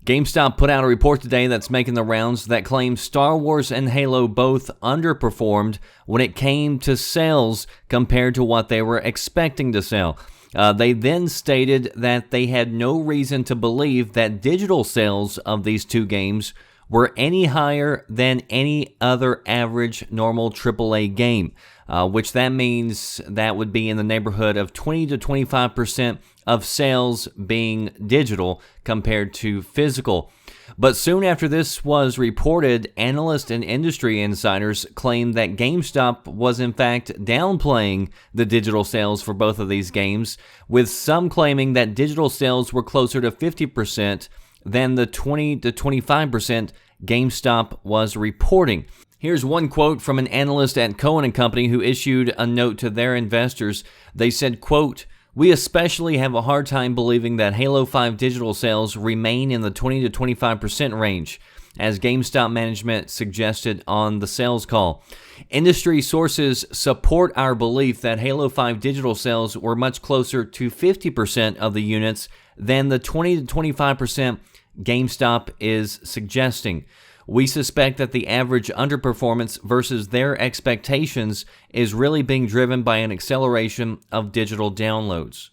GameStop put out a report today that's making the rounds that claims Star Wars and Halo both underperformed when it came to sales compared to what they were expecting to sell. They then stated that they had no reason to believe that digital sales of these two games were any higher than any other average normal AAA game, which that means that would be in the neighborhood of 20 to 25% of sales being digital compared to physical. But soon after this was reported, analysts and industry insiders claimed that GameStop was in fact downplaying the digital sales for both of these games, with some claiming that digital sales were closer to 50% than the 20 to 25% GameStop was reporting. Here's one quote from an analyst at Cohen & Company who issued a note to their investors. They said, quote, "We especially have a hard time believing that Halo 5 digital sales remain in the 20 to 25% range, as GameStop management suggested on the sales call. Industry sources support our belief that Halo 5 digital sales were much closer to 50% of the units than the 20 to 25% GameStop is suggesting. We suspect that the average underperformance versus their expectations is really being driven by an acceleration of digital downloads."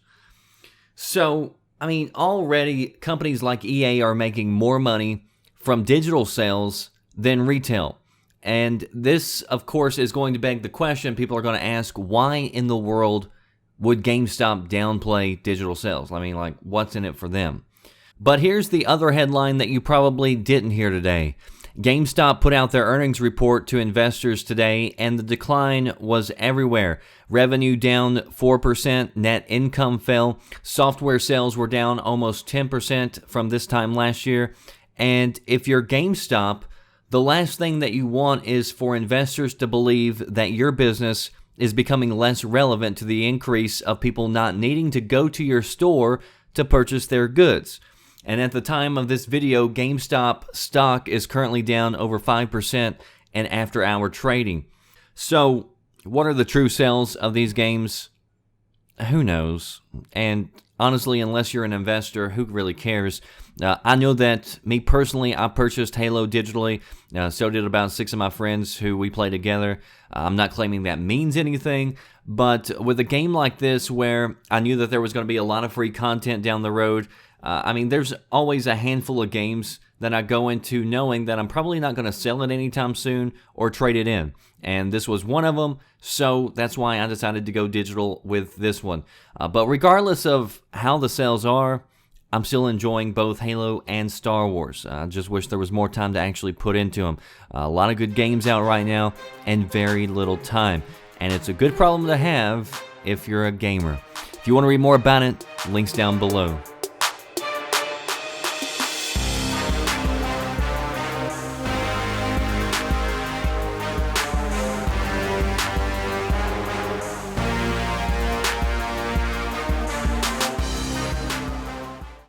So, already companies like EA are making more money from digital sales than retail. And this, of course, is going to beg the question people are going to ask, why in the world would GameStop downplay digital sales? What's in it for them? But here's the other headline that you probably didn't hear today. GameStop put out their earnings report to investors today, and the decline was everywhere. Revenue down 4%, net income fell, software sales were down almost 10% from this time last year. And if you're GameStop, the last thing that you want is for investors to believe that your business is becoming less relevant to the increase of people not needing to go to your store to purchase their goods. And at the time of this video, GameStop stock is currently down over 5% in after-hour trading. So, what are the true sales of these games? Who knows? And honestly, unless you're an investor, who really cares? I know that me personally, I purchased Halo digitally. So did about 6 of my friends who we play together. I'm not claiming that means anything, but with a game like this where I knew that there was going to be a lot of free content down the road, there's always a handful of games that I go into knowing that I'm probably not going to sell it anytime soon or trade it in. And this was one of them, so that's why I decided to go digital with this one. But regardless of how the sales are, I'm still enjoying both Halo and Star Wars. I just wish there was more time to actually put into them. A lot of good games out right now and very little time. And it's a good problem to have if you're a gamer. If you want to read more about it, links down below.